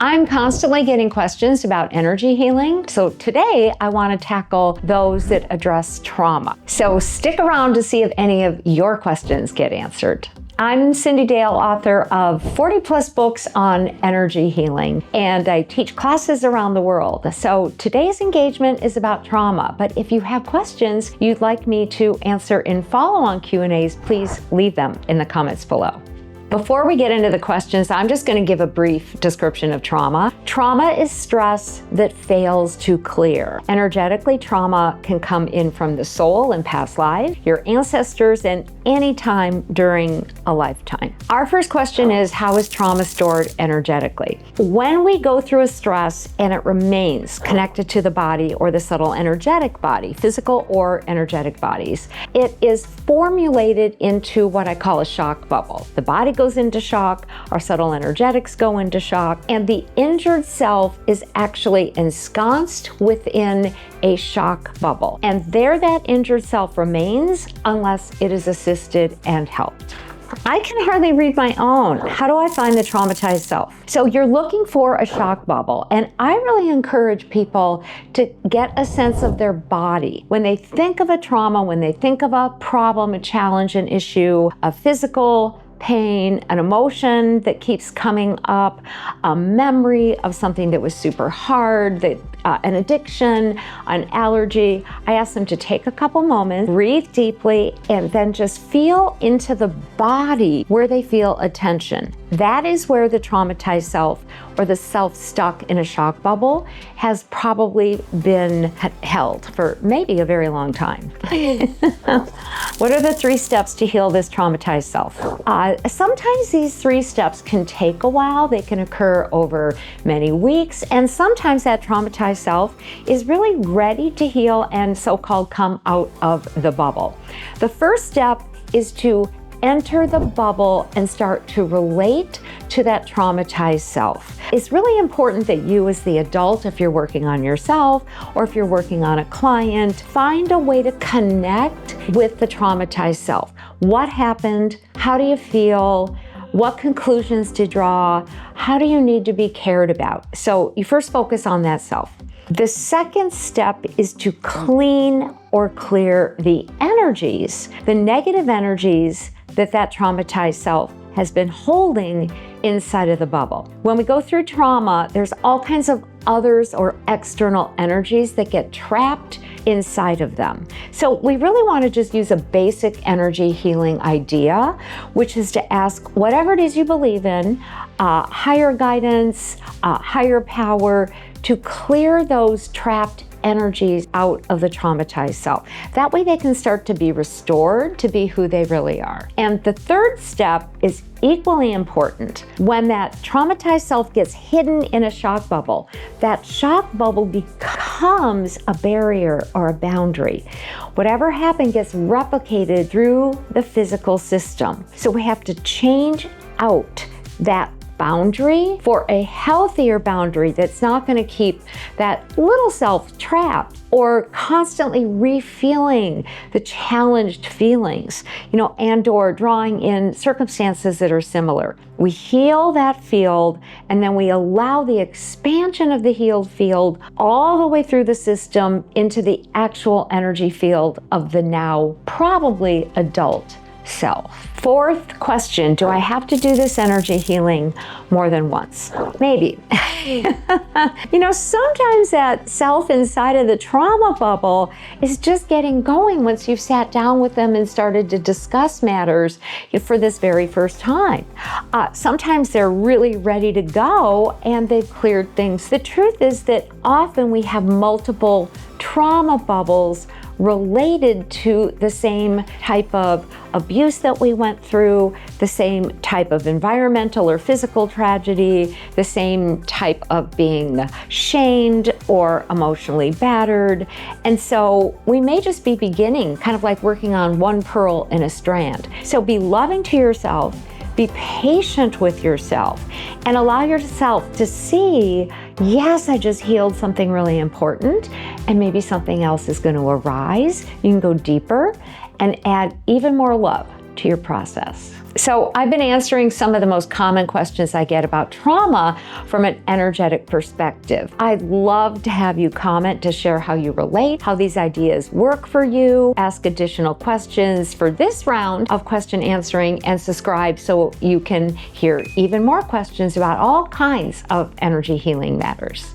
I'm constantly getting questions about energy healing. So today I want to tackle those that address trauma. So stick around to see if any of your questions get answered. I'm Cindy Dale, author of 40 plus books on energy healing, and I teach classes around the world. So today's engagement is about trauma, but if you have questions you'd like me to answer in follow-on Q&As, please leave them in the comments below. Before we get into the questions, I'm just going to give a brief description of trauma. Trauma is stress that fails to clear. Energetically, trauma can come in from the soul in past lives, your ancestors, and any time during a lifetime. Our first question is, how is trauma stored energetically? When we go through a stress and it remains connected to the body or the subtle energetic body, physical or energetic bodies, it is formulated into what I call a shock bubble. The body goes into shock, our subtle energetics go into shock, and the injured self is actually ensconced within a shock bubble. And there that injured self remains unless it is assisted and helped. I can hardly read my own. How do I find the traumatized self? So you're looking for a shock bubble, and I really encourage people to get a sense of their body. When they think of a trauma, when they think of a problem, a challenge, an issue, a physical pain, an emotion that keeps coming up, a memory of something that was super hard, an addiction, an allergy, I ask them to take a couple moments, breathe deeply, and then just feel into the body where they feel a tension. That is where the traumatized self, or the self stuck in a shock bubble, has probably been held for maybe a very long time. What are the 3 steps to heal this traumatized self? Sometimes these 3 steps can take a while. They can occur over many weeks, and sometimes that traumatized self is really ready to heal and so-called come out of the bubble. The first step is to enter the bubble and start to relate to that traumatized self. It's really important that you, as the adult, if you're working on yourself or if you're working on a client, find a way to connect with the traumatized self. What happened? How do you feel? What conclusions to draw? How do you need to be cared about? So you first focus on that self. The second step is to clean or clear the energies, the negative energies that traumatized self has been holding inside of the bubble. When we go through trauma, there's all kinds of others or external energies that get trapped inside of them. So we really want to just use a basic energy healing idea, which is to ask whatever it is you believe in, higher guidance, higher power, to clear those trapped energies out of the traumatized self. That way they can start to be restored to be who they really are. And the third step is equally important. When that traumatized self gets hidden in a shock bubble, that shock bubble becomes a barrier or a boundary. Whatever happened gets replicated through the physical system. So we have to change out that boundary for a healthier boundary that's not going to keep that little self trapped or constantly refeeling the challenged feelings, and or drawing in circumstances that are similar. We heal that field, and then we allow the expansion of the healed field all the way through the system into the actual energy field of the now probably adult self. Fourth question, do I have to do this energy healing more than once? Maybe. Sometimes that self inside of the trauma bubble is just getting going once you've sat down with them and started to discuss matters for this very first time. Sometimes they're really ready to go and they've cleared things. The truth is that often we have multiple trauma bubbles related to the same type of abuse that we went through, the same type of environmental or physical tragedy, the same type of being shamed or emotionally battered. And so we may just be beginning, kind of like working on one pearl in a strand. So be loving to yourself, be patient with yourself, and allow yourself to see, yes, I just healed something really important, and maybe something else is going to arise. You can go deeper and add even more love to your process. So I've been answering some of the most common questions I get about trauma from an energetic perspective. I'd love to have you comment to share how you relate, how these ideas work for you, ask additional questions for this round of question answering, and subscribe so you can hear even more questions about all kinds of energy healing matters.